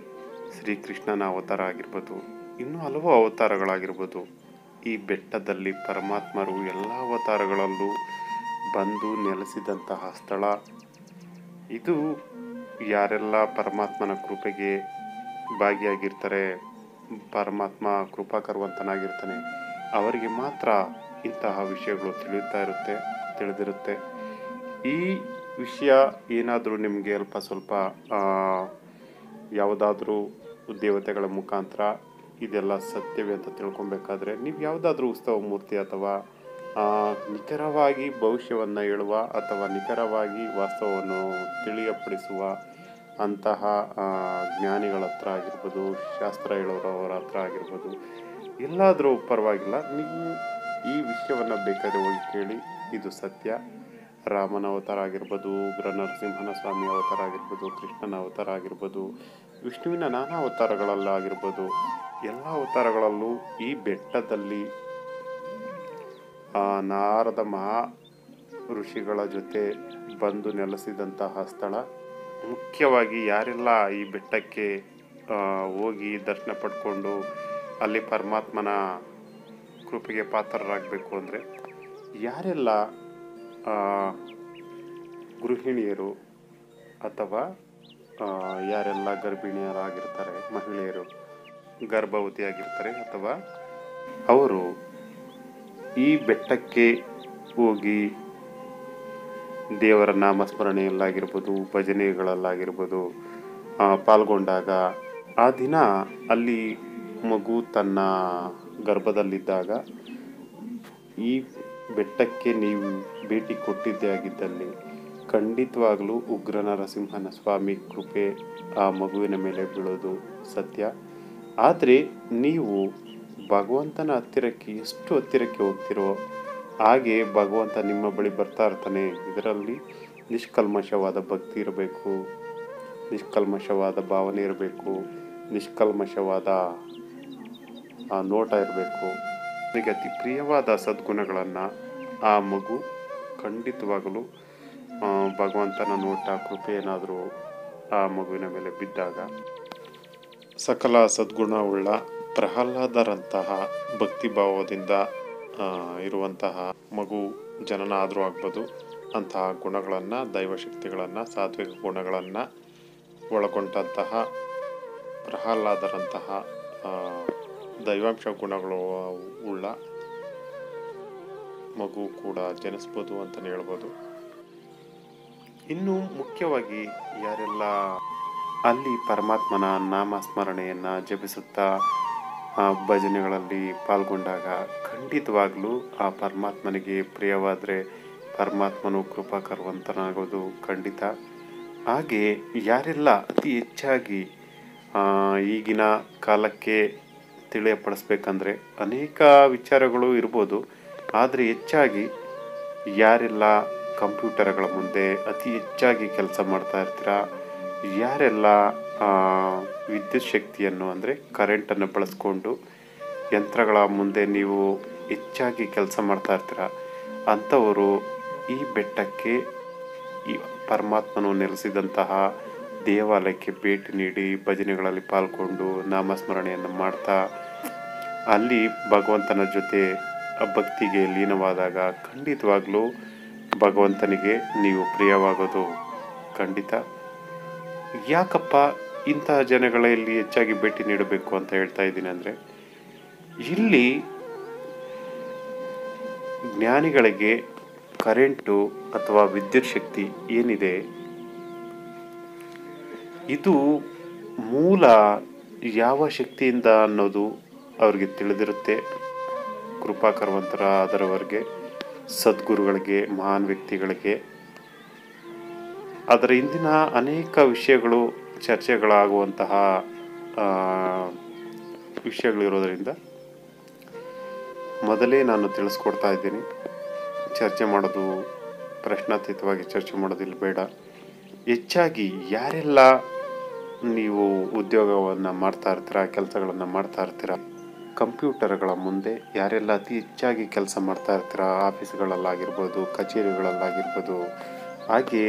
ಶ್ರೀಕೃಷ್ಣನ ಅವತಾರ ಆಗಿರ್ಬೋದು, ಇನ್ನೂ ಹಲವು ಅವತಾರಗಳಾಗಿರ್ಬೋದು, ಈ ಬೆಟ್ಟದಲ್ಲಿ ಪರಮಾತ್ಮರು ಎಲ್ಲ ಅವತಾರಗಳಲ್ಲೂ ಬಂದು ನೆಲೆಸಿದಂತಹ ಸ್ಥಳ ಇದು. ಯಾರೆಲ್ಲ ಪರಮಾತ್ಮನ ಕೃಪೆಗೆ ಭಾಗಿಯಾಗಿರ್ತಾರೆ, ಪರಮಾತ್ಮ ಕೃಪಾಕರವಂತನಾಗಿರ್ತಾನೆ, ಅವರಿಗೆ ಮಾತ್ರ ಇಂತಹ ವಿಷಯಗಳು ತಿಳಿದಿರುತ್ತೆ. ಈ ವಿಷಯ ಏನಾದರೂ ನಿಮಗೆ ಅಲ್ಪ ಸ್ವಲ್ಪ ಯಾವುದಾದ್ರೂ ದೇವತೆಗಳ ಮುಖಾಂತರ ಇದೆಲ್ಲ ಸತ್ಯವೇ ಅಂತ ತಿಳ್ಕೊಬೇಕಾದ್ರೆ, ನೀವು ಯಾವುದಾದ್ರೂ ಉತ್ಸವ ಮೂರ್ತಿ ಅಥವಾ ನಿಖರವಾಗಿ ಭವಿಷ್ಯವನ್ನು ಹೇಳುವ ಅಥವಾ ನಿಖರವಾಗಿ ವಾಸ್ತವವನ್ನು ತಿಳಿಯಪಡಿಸುವ ಅಂತಹ ಜ್ಞಾನಿಗಳ ಹತ್ರ ಆಗಿರ್ಬೋದು, ಶಾಸ್ತ್ರ ಹೇಳೋರವರ ಹತ್ರ ಆಗಿರ್ಬೋದು, ಎಲ್ಲಾದರೂ ಪರವಾಗಿಲ್ಲ, ನೀವು ಈ ವಿಷಯವನ್ನು ಬೇಕಾದ್ರೆ ಹೋಗಿ ಕೇಳಿ. ಇದು ಸತ್ಯ. ರಾಮನ ಅವತಾರ ಆಗಿರ್ಬೋದು, ಉಗ್ರ ನರಸಿಂಹನ ಸ್ವಾಮಿ ಅವತಾರ ಆಗಿರ್ಬೋದು, ಕೃಷ್ಣನ ಅವತಾರ ಆಗಿರ್ಬೋದು, ವಿಷ್ಣುವಿನ ನಾನಾ ಅವತಾರಗಳಲ್ಲಾಗಿರ್ಬೋದು, ಎಲ್ಲ ಅವತಾರಗಳಲ್ಲೂ ಈ ಬೆಟ್ಟದಲ್ಲಿ ನಾರದ ಮಹಾ ಋಷಿಗಳ ಜೊತೆ ಬಂದು ನೆಲೆಸಿದಂತಹ ಸ್ಥಳ. ಮುಖ್ಯವಾಗಿ ಯಾರೆಲ್ಲ ಈ ಬೆಟ್ಟಕ್ಕೆ ಹೋಗಿ ದರ್ಶನ ಪಡ್ಕೊಂಡು ಅಲ್ಲಿ ಪರಮಾತ್ಮನ ಕೃಪೆಗೆ ಪಾತ್ರರಾಗಬೇಕು ಅಂದರೆ, ಯಾರೆಲ್ಲ ಗೃಹಿಣಿಯರು ಅಥವಾ ಯಾರೆಲ್ಲ ಗರ್ಭಿಣಿಯರಾಗಿರ್ತಾರೆ, ಮಹಿಳೆಯರು ಗರ್ಭವತಿಯಾಗಿರ್ತಾರೆ, ಅಥವಾ ಅವರು ಈ ಬೆಟ್ಟಕ್ಕೆ ಹೋಗಿ ದೇವರ ನಾಮಸ್ಮರಣೆಯಲ್ಲಾಗಿರ್ಬೋದು, ಭಜನೆಗಳಲ್ಲಾಗಿರ್ಬೋದು ಪಾಲ್ಗೊಂಡಾಗ, ಆ ದಿನ ಅಲ್ಲಿ ಮಗು ತನ್ನ ಗರ್ಭದಲ್ಲಿದ್ದಾಗ ಈ ಬೆಟ್ಟಕ್ಕೆ ನೀವು ಭೇಟಿ ಕೊಟ್ಟಿದ್ದೇ ಆಗಿದ್ದಲ್ಲಿ ಖಂಡಿತವಾಗಲೂ ಉಗ್ರ ನರಸಿಂಹನ ಸ್ವಾಮಿ ಕೃಪೆ ಆ ಮಗುವಿನ ಮೇಲೆ ಬೀಳೋದು ಸತ್ಯ. ಆದರೆ ನೀವು ಭಗವಂತನ ಹತ್ತಿರಕ್ಕೆ ಎಷ್ಟು ಹತ್ತಿರಕ್ಕೆ ಹೋಗ್ತಿರೋ ಹಾಗೆ ಭಗವಂತ ನಿಮ್ಮ ಬಳಿ ಬರ್ತಾ ಇರ್ತಾನೆ. ಇದರಲ್ಲಿ ನಿಷ್ಕಲ್ಮಶವಾದ ಭಕ್ತಿ ಇರಬೇಕು, ನಿಷ್ಕಲ್ಮಶವಾದ ಭಾವನೆ ಇರಬೇಕು, ನಿಷ್ಕಲ್ಮಶವಾದ ನೋಟ ಇರಬೇಕು. ಅವರಿಗೆ ಅತಿ ಪ್ರಿಯವಾದ ಸದ್ಗುಣಗಳನ್ನು ಆ ಮಗು ಖಂಡಿತವಾಗಲು ಭಗವಂತನ ನೋಟ, ಕೃಪೆ ಏನಾದರೂ ಆ ಮಗುವಿನ ಮೇಲೆ ಬಿದ್ದಾಗ ಸಕಲ ಸದ್ಗುಣವುಳ್ಳ ಪ್ರಹ್ಲಾದರಂತಹ ಭಕ್ತಿಭಾವದಿಂದ ಇರುವಂತಹ ಮಗು ಜನನ ಆದರೂ ಆಗ್ಬೋದು. ಅಂತಹ ಗುಣಗಳನ್ನು, ದೈವಶಕ್ತಿಗಳನ್ನು, ಸಾತ್ವಿಕ ಗುಣಗಳನ್ನು ಒಳಗೊಂಡಂತಹ ಪ್ರಹ್ಲಾದರಂತಹ ದೈವಾಂಶ ಗುಣಗಳು ಉಳ್ಳ ಮಗು ಕೂಡ ಜನಿಸ್ಬೋದು ಅಂತಲೇ ಹೇಳ್ಬೋದು. ಇನ್ನು ಮುಖ್ಯವಾಗಿ ಯಾರೆಲ್ಲ ಅಲ್ಲಿ ಪರಮಾತ್ಮನ ನಾಮಸ್ಮರಣೆಯನ್ನು ಜಪಿಸುತ್ತಾ ಭಜನೆಗಳಲ್ಲಿ ಪಾಲ್ಗೊಂಡಾಗ ಖಂಡಿತವಾಗ್ಲೂ ಆ ಪರಮಾತ್ಮನಿಗೆ ಪ್ರಿಯವಾದರೆ ಪರಮಾತ್ಮನು ಕೃಪಾಕರವಂತನಾಗೋದು ಖಂಡಿತ. ಹಾಗೆ ಯಾರೆಲ್ಲ ಅತಿ ಹೆಚ್ಚಾಗಿ ಈಗಿನ ಕಾಲಕ್ಕೆ ತಿಳಿಯಪಡಿಸ್ಬೇಕಂದ್ರೆ ಅನೇಕ ವಿಚಾರಗಳು ಇರ್ಬೋದು, ಆದರೆ ಹೆಚ್ಚಾಗಿ ಯಾರೆಲ್ಲ ಕಂಪ್ಯೂಟರ್ಗಳ ಮುಂದೆ ಅತಿ ಹೆಚ್ಚಾಗಿ ಕೆಲಸ ಮಾಡ್ತಾ ಇರ್ತೀರ, ಯಾರೆಲ್ಲ ವಿದ್ಯುತ್ ಶಕ್ತಿಯನ್ನು ಅಂದರೆ ಕರೆಂಟನ್ನು ಬಳಸ್ಕೊಂಡು ಯಂತ್ರಗಳ ಮುಂದೆ ನೀವು ಹೆಚ್ಚಾಗಿ ಕೆಲಸ ಮಾಡ್ತಾ ಇರ್ತೀರ, ಅಂಥವರು ಈ ಬೆಟ್ಟಕ್ಕೆ ಈ ಪರಮಾತ್ಮನು ನೆಲೆಸಿದಂತಹ ದೇವಾಲಯಕ್ಕೆ ಭೇಟಿ ನೀಡಿ ಭಜನೆಗಳಲ್ಲಿ ಪಾಲ್ಗೊಂಡು ನಾಮಸ್ಮರಣೆಯನ್ನು ಮಾಡ್ತಾ ಅಲ್ಲಿ ಭಗವಂತನ ಜೊತೆ ಭಕ್ತಿಗೆ ಲೀನವಾದಾಗ ಖಂಡಿತವಾಗ್ಲೂ ಭಗವಂತನಿಗೆ ನೀವು ಪ್ರಿಯವಾಗೋದು ಖಂಡಿತ. ಯಾಕಪ್ಪ ಇಂತಹ ಜನಗಳಲ್ಲಿ ಹೆಚ್ಚಾಗಿ ಭೇಟಿ ನೀಡಬೇಕು ಅಂತ ಹೇಳ್ತಾ ಇದ್ದೀನಿ ಅಂದರೆ, ಇಲ್ಲಿ ಜ್ಞಾನಿಗಳಿಗೆ ಕರೆಂಟು ಅಥವಾ ವಿದ್ಯುತ್ ಶಕ್ತಿ ಏನಿದೆ ಇದು ಮೂಲ ಯಾವ ಶಕ್ತಿಯಿಂದ ಅನ್ನೋದು ಅವ್ರಿಗೆ ತಿಳಿದಿರುತ್ತೆ. ಕೃಪಾಕರವಂತರ ಅದರವರೆಗೆ ಸದ್ಗುರುಗಳಿಗೆ, ಮಹಾನ್ ವ್ಯಕ್ತಿಗಳಿಗೆ ಅದರ ಹಿಂದಿನ ಅನೇಕ ವಿಷಯಗಳು ಚರ್ಚೆಗಳಾಗುವಂತಹ ವಿಷಯಗಳಿರೋದರಿಂದ ಮೊದಲೇ ನಾನು ತಿಳಿಸ್ಕೊಡ್ತಾ ಇದ್ದೀನಿ. ಚರ್ಚೆ ಮಾಡೋದು ಪ್ರಶ್ನಾತೀತವಾಗಿ ಚರ್ಚೆ ಮಾಡೋದಿಲ್ಲ, ಬೇಡ. ಹೆಚ್ಚಾಗಿ ಯಾರೆಲ್ಲ ನೀವು ಉದ್ಯೋಗವನ್ನು ಮಾಡ್ತಾ ಇರ್ತೀರ, ಕೆಲಸಗಳನ್ನು ಮಾಡ್ತಾ ಇರ್ತೀರ, ಕಂಪ್ಯೂಟರ್ಗಳ ಮುಂದೆ ಯಾರೆಲ್ಲ ಅತಿ ಹೆಚ್ಚಾಗಿ ಕೆಲಸ ಮಾಡ್ತಾ ಇರ್ತೀರ, ಆಫೀಸ್ಗಳಲ್ಲಾಗಿರ್ಬೋದು, ಕಚೇರಿಗಳಲ್ಲಾಗಿರ್ಬೋದು, ಹಾಗೆ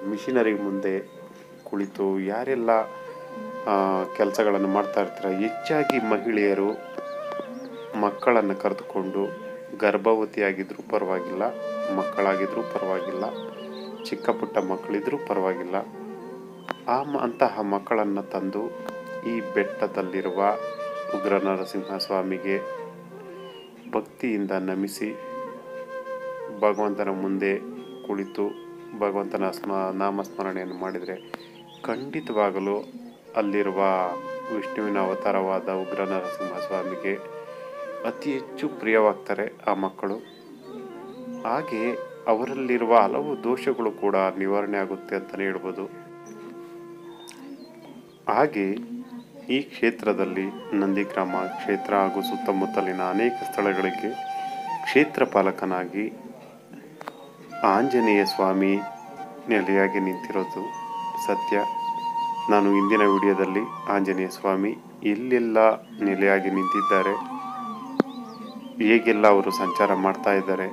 ಮಿಷಿನರಿ ಮುಂದೆ ಕುಳಿತು ಯಾರೆಲ್ಲ ಕೆಲಸಗಳನ್ನು ಮಾಡ್ತಾ ಇರ್ತೀರ, ಹೆಚ್ಚಾಗಿ ಮಹಿಳೆಯರು ಮಕ್ಕಳನ್ನು ಕರೆದುಕೊಂಡು ಗರ್ಭವತಿಯಾಗಿದ್ದರೂ ಪರವಾಗಿಲ್ಲ, ಮಕ್ಕಳಾಗಿದ್ದರೂ ಪರವಾಗಿಲ್ಲ, ಚಿಕ್ಕ ಪುಟ್ಟ ಮಕ್ಕಳಿದ್ರೂ ಪರವಾಗಿಲ್ಲ, ಅಂತಹ ಮಕ್ಕಳನ್ನು ತಂದು ಈ ಬೆಟ್ಟದಲ್ಲಿರುವ ಉಗ್ರ ನರಸಿಂಹ ಸ್ವಾಮಿಗೆ ಭಕ್ತಿಯಿಂದ ನಮಿಸಿ ಭಗವಂತನ ಮುಂದೆ ಕುಳಿತು ಭಗವಂತನ ನಾಮಸ್ಮರಣೆಯನ್ನು ಮಾಡಿದರೆ ಖಂಡಿತವಾಗಲೂ ಅಲ್ಲಿರುವ ವಿಷ್ಣುವಿನ ಅವತಾರವಾದ ಉಗ್ರ ನರಸಿಂಹ ಸ್ವಾಮಿಗೆ ಅತಿ ಹೆಚ್ಚು ಪ್ರಿಯವಾಗ್ತಾರೆ ಆ ಮಕ್ಕಳು. ಹಾಗೆ ಅವರಲ್ಲಿರುವ ಹಲವು ದೋಷಗಳು ಕೂಡ ನಿವಾರಣೆ ಆಗುತ್ತೆ ಅಂತಲೇ ಹೇಳ್ಬೋದು. ಹಾಗೆ ಈ ಕ್ಷೇತ್ರದಲ್ಲಿ ನಂದಿಗ್ರಾಮ ಕ್ಷೇತ್ರ ಹಾಗೂ ಸುತ್ತಮುತ್ತಲಿನ ಅನೇಕ ಸ್ಥಳಗಳಿಗೆ ಕ್ಷೇತ್ರ ಪಾಲಕನಾಗಿ ಆಂಜನೇಯ ಸ್ವಾಮಿ ನೆಲೆಯಾಗಿ ನಿಂತಿರೋದು ಸತ್ಯ. ನಾನು ಇಂದಿನ ವಿಡಿಯೋದಲ್ಲಿ ಆಂಜನೇಯ ಸ್ವಾಮಿ ಎಲ್ಲೆಲ್ಲ ನೆಲೆಯಾಗಿ ನಿಂತಿದ್ದಾರೆ, ಹೇಗೆಲ್ಲ ಅವರು ಸಂಚಾರ ಮಾಡ್ತಾ ಇದ್ದಾರೆ,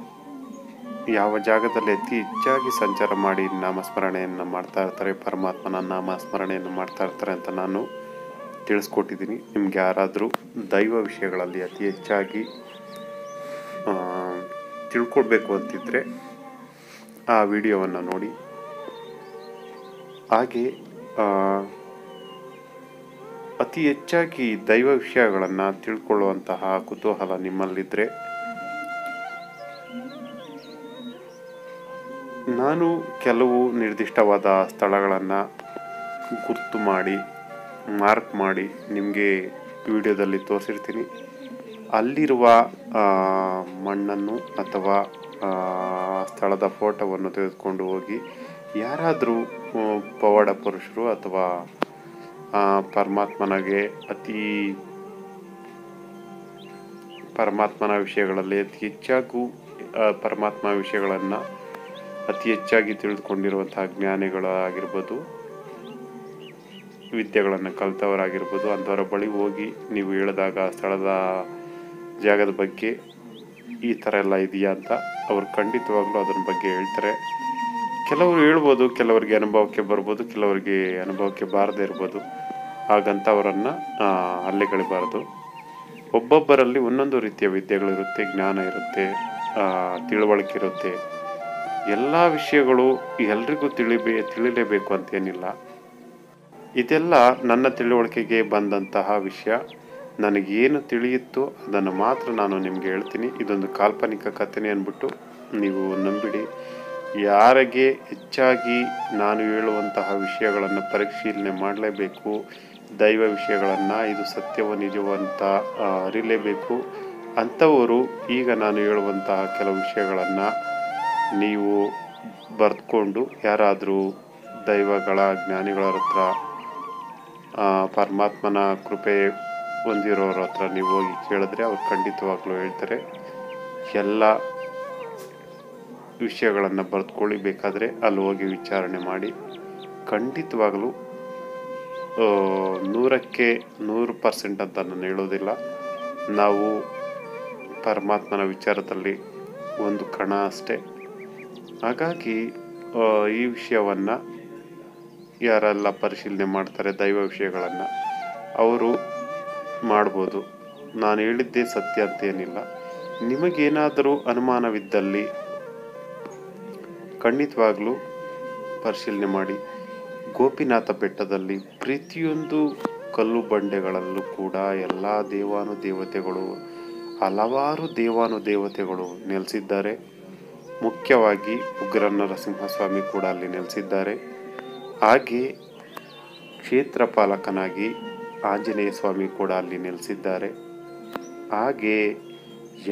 ಯಾವ ಜಾಗದಲ್ಲಿ ಅತಿ ಹೆಚ್ಚಾಗಿ ಸಂಚಾರ ಮಾಡಿ ನಾಮಸ್ಮರಣೆಯನ್ನು ಮಾಡ್ತಾ ಇರ್ತಾರೆ, ಪರಮಾತ್ಮನ ನಾಮಸ್ಮರಣೆಯನ್ನು ಮಾಡ್ತಾ ಇರ್ತಾರೆ ಅಂತ ನಾನು ತಿಳಿಸ್ಕೊಟ್ಟಿದ್ದೀನಿ. ನಿಮ್ಗೆ ಯಾರಾದರೂ ದೈವ ವಿಷಯಗಳಲ್ಲಿ ಅತಿ ಹೆಚ್ಚಾಗಿ ತಿಳ್ಕೊಳ್ಬೇಕು ಅಂತಿದ್ರೆ ಆ ವಿಡಿಯೋವನ್ನು ನೋಡಿ. ಹಾಗೆ ಅತಿ ಹೆಚ್ಚಾಗಿ ದೈವ ವಿಷಯಗಳನ್ನು ತಿಳ್ಕೊಳ್ಳುವಂತಹ ಕುತೂಹಲ ನಿಮ್ಮಲ್ಲಿದ್ದರೆ ನಾನು ಕೆಲವು ನಿರ್ದಿಷ್ಟವಾದ ಸ್ಥಳಗಳನ್ನು ಗುರ್ತು ಮಾಡಿ ಮಾರ್ಕ್ ಮಾಡಿ ನಿಮಗೆ ವಿಡಿಯೋದಲ್ಲಿ ತೋರಿಸಿರ್ತೀನಿ. ಅಲ್ಲಿರುವ ಮಣ್ಣನ್ನು ಅಥವಾ ಸ್ಥಳದ ಫೋಟೋವನ್ನು ತೆಗೆದುಕೊಂಡು ಹೋಗಿ ಯಾರಾದರೂ ಪವಾಡ ಪುರುಷರು ಅಥವಾ ಪರಮಾತ್ಮನ ವಿಷಯಗಳಲ್ಲಿ ಅತಿ ಹೆಚ್ಚಾಗೂ ಪರಮಾತ್ಮ ವಿಷಯಗಳನ್ನು ಅತಿ ಹೆಚ್ಚಾಗಿ ತಿಳಿದುಕೊಂಡಿರುವಂತಹ ಜ್ಞಾನಿಗಳಾಗಿರ್ಬೋದು, ವಿದ್ಯೆಗಳನ್ನು ಕಲಿತವರಾಗಿರ್ಬೋದು, ಅಂಥವರ ಬಳಿ ಹೋಗಿ ನೀವು ಹೇಳಿದಾಗ ಸ್ಥಳದ ಜಾಗದ ಬಗ್ಗೆ ಈ ಥರ ಎಲ್ಲ ಇದೆಯಾ ಅಂತ ಅವ್ರು ಖಂಡಿತವಾಗ್ಲೂ ಅದರ ಬಗ್ಗೆ ಹೇಳ್ತಾರೆ. ಕೆಲವರು ಹೇಳ್ಬೋದು, ಕೆಲವರಿಗೆ ಅನುಭವಕ್ಕೆ ಬರ್ಬೋದು, ಕೆಲವರಿಗೆ ಅನುಭವಕ್ಕೆ ಬಾರದೇ ಇರ್ಬೋದು. ಹಾಗಂತ ಅವರನ್ನು ಅಲ್ಲಿಗಳಿಬಾರ್ದು. ಒಬ್ಬೊಬ್ಬರಲ್ಲಿ ಒಂದೊಂದು ರೀತಿಯ ವಿದ್ಯೆಗಳಿರುತ್ತೆ, ಜ್ಞಾನ ಇರುತ್ತೆ, ತಿಳುವಳಿಕೆ ಇರುತ್ತೆ. ಎಲ್ಲ ವಿಷಯಗಳು ಎಲ್ರಿಗೂ ತಿಳಿಲೇಬೇಕು ಅಂತೇನಿಲ್ಲ. ಇದೆಲ್ಲ ನನ್ನ ತಿಳುವಳಿಕೆಗೆ ಬಂದಂತಹ ವಿಷಯ. ನನಗೇನು ತಿಳಿಯುತ್ತೋ ಅದನ್ನು ಮಾತ್ರ ನಾನು ನಿಮಗೆ ಹೇಳ್ತೀನಿ. ಇದೊಂದು ಕಾಲ್ಪನಿಕ ಕಥೆನೇ ಅಂದ್ಬಿಟ್ಟು ನೀವು ನಂಬಿಡಿ. ಯಾರಿಗೆ ಹೆಚ್ಚಾಗಿ ನಾನು ಹೇಳುವಂತಹ ವಿಷಯಗಳನ್ನು ಪರಿಶೀಲನೆ ಮಾಡಲೇಬೇಕು, ದೈವ ವಿಷಯಗಳನ್ನು ಇದು ಸತ್ಯವೋ ನಿಜವೋ ಅಂತ ಅರಿಲೇಬೇಕು ಅಂಥವರು ಈಗ ನಾನು ಹೇಳುವಂತಹ ಕೆಲವು ವಿಷಯಗಳನ್ನು ನೀವು ಬರೆದುಕೊಂಡು ಯಾರಾದರೂ ದೈವಗಳ ಜ್ಞಾನಿಗಳ ಹತ್ರ, ಪರಮಾತ್ಮನ ಕೃಪೆ ಹೊಂದಿರೋರ ಹತ್ರ ನೀವು ಹೋಗಿ ಕೇಳಿದ್ರೆ ಅವ್ರು ಖಂಡಿತವಾಗ್ಲೂ ಹೇಳ್ತಾರೆ. ಎಲ್ಲ ವಿಷಯಗಳನ್ನು ಬರೆದುಕೊಳ್ಳಿ, ಬೇಕಾದರೆ ಅಲ್ಲಿ ಹೋಗಿ ವಿಚಾರಣೆ ಮಾಡಿ. ಖಂಡಿತವಾಗಲೂ 100ಕ್ಕೆ 100% ಅಂತ ನಾನು ಹೇಳೋದಿಲ್ಲ. ನಾವು ಪರಮಾತ್ಮನ ವಿಚಾರದಲ್ಲಿ ಒಂದು ಕಣ ಅಷ್ಟೇ. ಹಾಗಾಗಿ ಈ ವಿಷಯವನ್ನು ಯಾರೆಲ್ಲ ಪರಿಶೀಲನೆ ಮಾಡ್ತಾರೆ ದೈವ ವಿಷಯಗಳನ್ನು ಅವರು ಮಾಡ್ಬೋದು. ನಾನು ಹೇಳಿದ್ದೇ ಸತ್ಯ ಅಂತೇನಿಲ್ಲ. ನಿಮಗೇನಾದರೂ ಅನುಮಾನವಿದ್ದಲ್ಲಿ ಖಂಡಿತವಾಗ್ಲೂ ಪರಿಶೀಲನೆ ಮಾಡಿ. ಗೋಪಿನಾಥ ಬೆಟ್ಟದಲ್ಲಿ ಪ್ರತಿಯೊಂದು ಕಲ್ಲು ಬಂಡೆಗಳಲ್ಲೂ ಕೂಡ ಎಲ್ಲ ದೇವಾನುದೇವತೆಗಳು, ಹಲವಾರು ದೇವಾನುದೇವತೆಗಳು ನೆಲೆಸಿದ್ದಾರೆ. ಮುಖ್ಯವಾಗಿ ಉಗ್ರ ನರಸಿಂಹಸ್ವಾಮಿ ಕೂಡ ಅಲ್ಲಿ ನೆಲೆಸಿದ್ದಾರೆ. ಹಾಗೆ ಕ್ಷೇತ್ರ ಪಾಲಕನಾಗಿ ಆಂಜನೇಯ ಸ್ವಾಮಿ ಕೂಡ ಅಲ್ಲಿ ನೆಲೆಸಿದ್ದಾರೆ. ಹಾಗೆ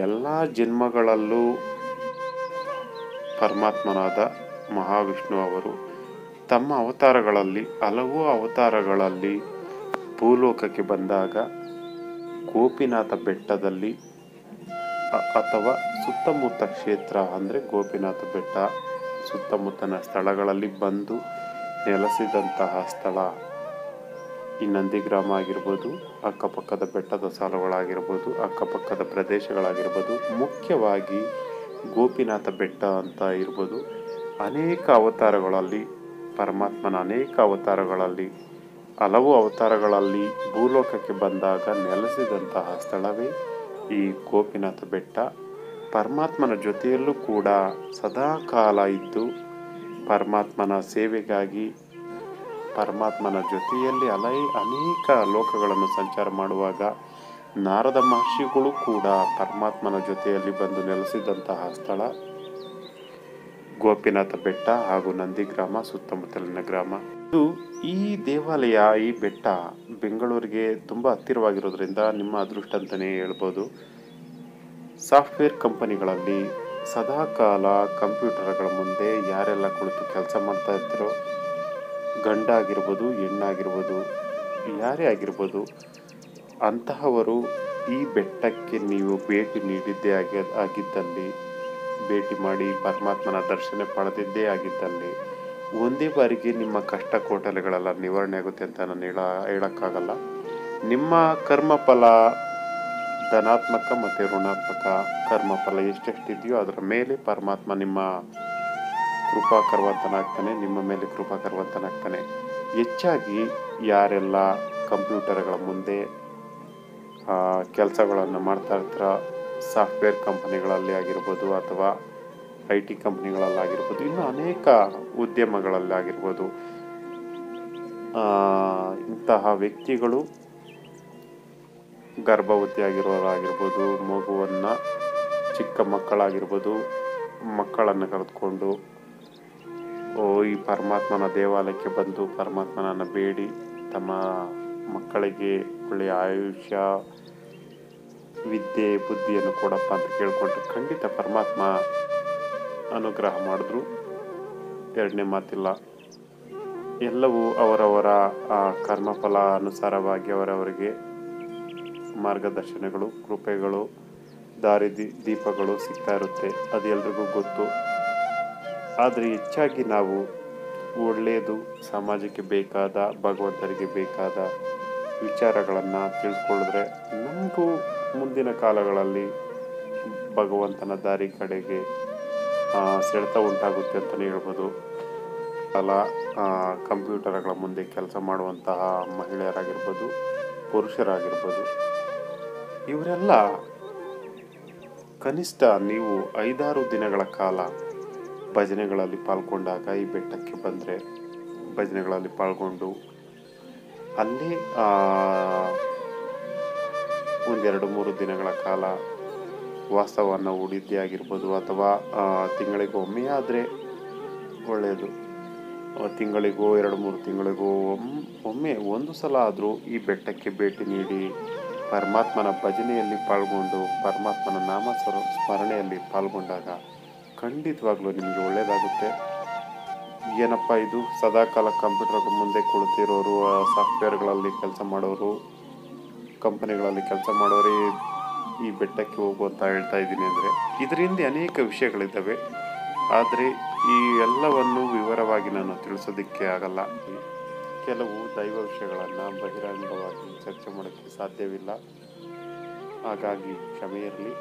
ಎಲ್ಲ ಜನ್ಮಗಳಲ್ಲೂ ಪರಮಾತ್ಮನಾದ ಮಹಾವಿಷ್ಣು ಅವರು ತಮ್ಮ ಅವತಾರಗಳಲ್ಲಿ, ಹಲವು ಅವತಾರಗಳಲ್ಲಿ ಭೂಲೋಕಕ್ಕೆ ಬಂದಾಗ ಗೋಪಿನಾಥ ಬೆಟ್ಟದಲ್ಲಿ ಅಥವಾ ಸುತ್ತಮುತ್ತ ಕ್ಷೇತ್ರ ಅಂದರೆ ಗೋಪಿನಾಥ ಬೆಟ್ಟ ಸುತ್ತಮುತ್ತನ ಸ್ಥಳಗಳಲ್ಲಿ ಬಂದು ನೆಲೆಸಿದಂತಹ ಸ್ಥಳ ಈ ನಂದಿಗ್ರಾಮ ಆಗಿರ್ಬೋದು, ಅಕ್ಕಪಕ್ಕದ ಬೆಟ್ಟದ ಸಾಲುಗಳಾಗಿರ್ಬೋದು, ಅಕ್ಕಪಕ್ಕದ ಪ್ರದೇಶಗಳಾಗಿರ್ಬೋದು, ಮುಖ್ಯವಾಗಿ ಗೋಪಿನಾಥ ಬೆಟ್ಟ ಅಂತ ಇರ್ಬೋದು. ಅನೇಕ ಅವತಾರಗಳಲ್ಲಿ ಪರಮಾತ್ಮನ ಅನೇಕ ಅವತಾರಗಳಲ್ಲಿ, ಹಲವು ಅವತಾರಗಳಲ್ಲಿ ಭೂಲೋಕಕ್ಕೆ ಬಂದಾಗ ನೆಲೆಸಿದಂತಹ ಸ್ಥಳವೇ ಈ ಗೋಪಿನಾಥ ಬೆಟ್ಟ. ಪರಮಾತ್ಮನ ಜೊತೆಯಲ್ಲೂ ಕೂಡ ಸದಾಕಾಲ ಇದ್ದು ಪರಮಾತ್ಮನ ಸೇವೆಗಾಗಿ ಪರಮಾತ್ಮನ ಜೊತೆಯಲ್ಲಿ ಅನೇಕ ಲೋಕಗಳನ್ನು ಸಂಚಾರ ಮಾಡುವಾಗ ನಾರದ ಮಹರ್ಷಿಗಳು ಕೂಡ ಪರಮಾತ್ಮನ ಜೊತೆಯಲ್ಲಿ ಬಂದು ನೆಲೆಸಿದಂತಹ ಸ್ಥಳ ಗೋಪಿನಾಥ ಬೆಟ್ಟ ಹಾಗೂ ನಂದಿಗ್ರಾಮ ಸುತ್ತಮುತ್ತಲಿನ ಗ್ರಾಮ. ಇದು ಈ ದೇವಾಲಯ, ಈ ಬೆಟ್ಟ ಬೆಂಗಳೂರಿಗೆ ತುಂಬ ಹತ್ತಿರವಾಗಿರೋದ್ರಿಂದ ನಿಮ್ಮ ಅದೃಷ್ಟ ಅಂತಲೇ ಹೇಳ್ಬೋದು. ಸಾಫ್ಟ್ವೇರ್ ಕಂಪನಿಗಳಲ್ಲಿ ಸದಾಕಾಲ ಕಂಪ್ಯೂಟರ್ಗಳ ಮುಂದೆ ಯಾರೆಲ್ಲ ಕುಳಿತು ಕೆಲಸ ಮಾಡ್ತಾ ಇರ್ತಾರೋ, ಗಂಡ ಆಗಿರ್ಬೋದು, ಹೆಣ್ಣಾಗಿರ್ಬೋದು, ಯಾರೇ ಆಗಿರ್ಬೋದು, ಅಂತಹವರು ಈ ಬೆಟ್ಟಕ್ಕೆ ನೀವು ಭೇಟಿ ನೀಡಿದ್ದೇ ಆಗಿದ್ದಲ್ಲಿ, ಭೇಟಿ ಮಾಡಿ ಪರಮಾತ್ಮನ ದರ್ಶನ ಪಡೆದಿದ್ದೇ ಆಗಿದ್ದಲ್ಲಿ ಒಂದೇ ಬಾರಿಗೆ ನಿಮ್ಮ ಕಷ್ಟ ಕೋಟಲೆಗಳೆಲ್ಲ ನಿವಾರಣೆ ಆಗುತ್ತೆ ಅಂತ ನಾನು ಹೇಳೋಕ್ಕಾಗಲ್ಲ. ನಿಮ್ಮ ಕರ್ಮಫಲ ಧನಾತ್ಮಕ ಮತ್ತು ಋಣಾತ್ಮಕ ಕರ್ಮಫಲ ಎಷ್ಟೆಷ್ಟಿದೆಯೋ ಅದರ ಮೇಲೆ ಪರಮಾತ್ಮ ನಿಮ್ಮ ಕೃಪಾಕರವಂತನಾಗ್ತಾನೆ, ನಿಮ್ಮ ಮೇಲೆ ಕೃಪಾಕರವಂತನಾಗ್ತಾನೆ. ಹೆಚ್ಚಾಗಿ ಯಾರೆಲ್ಲ ಕಂಪ್ಯೂಟರ್ಗಳ ಮುಂದೆ ಕೆಲಸಗಳನ್ನು ಮಾಡ್ತಾ ಇರ್ತಾರ, ಸಾಫ್ಟ್ವೇರ್ ಕಂಪನಿಗಳಲ್ಲಿ ಆಗಿರ್ಬೋದು ಅಥವಾ IT ಕಂಪ್ನಿಗಳಲ್ಲಾಗಿರ್ಬೋದು, ಇನ್ನು ಅನೇಕ ಉದ್ಯಮಗಳಲ್ಲಾಗಿರ್ಬೋದು, ಇಂತಹ ವ್ಯಕ್ತಿಗಳು ಗರ್ಭವತಿ ಆಗಿರೋರಾಗಿರ್ಬೋದು, ಮಗುವನ್ನು ಚಿಕ್ಕ ಮಕ್ಕಳಾಗಿರ್ಬೋದು, ಮಕ್ಕಳನ್ನು ಕರೆದುಕೊಂಡು ಈ ಪರಮಾತ್ಮನ ದೇವಾಲಯಕ್ಕೆ ಬಂದು ಪರಮಾತ್ಮನನ್ನು ಬೇಡಿ ತಮ್ಮ ಮಕ್ಕಳಿಗೆ ಒಳ್ಳೆಯ ಆಯುಷ್ಯ, ವಿದ್ಯೆ, ಬುದ್ಧಿಯನ್ನು ಕೊಡಪ್ಪ ಅಂತ ಕೇಳಿಕೊಂಡ್ರೆ ಖಂಡಿತ ಪರಮಾತ್ಮ ಅನುಗ್ರಹ ಮಾಡಿದ್ರು, ಎರಡನೇ ಮಾತಿಲ್ಲ. ಎಲ್ಲವೂ ಅವರವರ ಕರ್ಮಫಲ ಅನುಸಾರವಾಗಿ ಅವರವರಿಗೆ ಮಾರ್ಗದರ್ಶನಗಳು, ಕೃಪೆಗಳು, ದಾರಿ ದೀಪಗಳು ಸಿಗ್ತಾ ಇರುತ್ತೆ. ಅದು ಎಲ್ರಿಗೂ ಗೊತ್ತು. ಆದರೆ ಹೆಚ್ಚಾಗಿ ನಾವು ಒಳ್ಳೆಯದು, ಸಮಾಜಕ್ಕೆ ಬೇಕಾದ, ಭಗವಂತರಿಗೆ ಬೇಕಾದ ವಿಚಾರಗಳನ್ನು ತಿಳಿದುಕೊಳ್ಳಿದ್ರೆ ನಮಗೂ ಮುಂದಿನ ಕಾಲಗಳಲ್ಲಿ ಭಗವಂತನ ದಾರಿ ಕಡೆಗೆ ಸೆಳೆತ ಉಂಟಾಗುತ್ತೆ ಅಂತಲೇ ಹೇಳ್ಬೋದು. ಕಂಪ್ಯೂಟರ್ಗಳ ಮುಂದೆ ಕೆಲಸ ಮಾಡುವಂತಹ ಮಹಿಳೆಯರಾಗಿರ್ಬೋದು, ಪುರುಷರಾಗಿರ್ಬೋದು, ಇವರೆಲ್ಲ ಕನಿಷ್ಠ ನೀವು 5-6 ದಿನಗಳ ಕಾಲ ಭಜನೆಗಳಲ್ಲಿ ಪಾಲ್ಗೊಂಡಾಗ ಈ ಬೆಟ್ಟಕ್ಕೆ ಬಂದರೆ ಭಜನೆಗಳಲ್ಲಿ ಪಾಲ್ಗೊಂಡು ಅಲ್ಲಿ 1-2-3 ದಿನಗಳ ಕಾಲ ವಾಸ್ತವವನ್ನು ಹೂಡಿದ್ದೇ ಆಗಿರ್ಬೋದು, ಅಥವಾ ತಿಂಗಳಿಗೊಮ್ಮೆ ಆದರೆ ಒಳ್ಳೆಯದು. ತಿಂಗಳಿಗೋ 2-3 ತಿಂಗಳಿಗೋ ಒಮ್ಮೆ ಒಂದು ಸಲ ಆದರೂ ಈ ಬೆಟ್ಟಕ್ಕೆ ಭೇಟಿ ನೀಡಿ ಪರಮಾತ್ಮನ ಭಜನೆಯಲ್ಲಿ ಪಾಲ್ಗೊಂಡು ಪರಮಾತ್ಮನ ನಾಮ ಸ್ಮರಣೆಯಲ್ಲಿ ಪಾಲ್ಗೊಂಡಾಗ ಖಂಡಿತವಾಗ್ಲೂ ನಿಮಗೆ ಒಳ್ಳೆಯದಾಗುತ್ತೆ. ಏನಪ್ಪ ಇದು ಸದಾಕಾಲ ಕಂಪ್ಯೂಟರ್ ಮುಂದೆ ಕುಳಿತಿರೋರು, ಸಾಫ್ಟ್ವೇರ್ಗಳಲ್ಲಿ ಕೆಲಸ ಮಾಡೋರು, ಕಂಪನಿಗಳಲ್ಲಿ ಕೆಲಸ ಮಾಡೋರೇ ಈ ಬೆಟ್ಟಕ್ಕೆ ಹೋಗು ಅಂತ ಹೇಳ್ತಾ ಇದ್ದೀನಿ ಅಂದರೆ ಇದರಿಂದ ಅನೇಕ ವಿಷಯಗಳಿದ್ದಾವೆ. ಆದರೆ ಈ ಎಲ್ಲವನ್ನು ವಿವರವಾಗಿ ನಾನು ತಿಳಿಸೋದಕ್ಕೆ ಆಗಲ್ಲ. ಕೆಲವು ದೈವ ವಿಷಯಗಳನ್ನು ಬಹಿರಂಗವಾಗಿ ಚರ್ಚೆ ಮಾಡೋಕ್ಕೆ ಸಾಧ್ಯವಿಲ್ಲ, ಹಾಗಾಗಿ ಕ್ಷಮೆ ಇರಲಿ.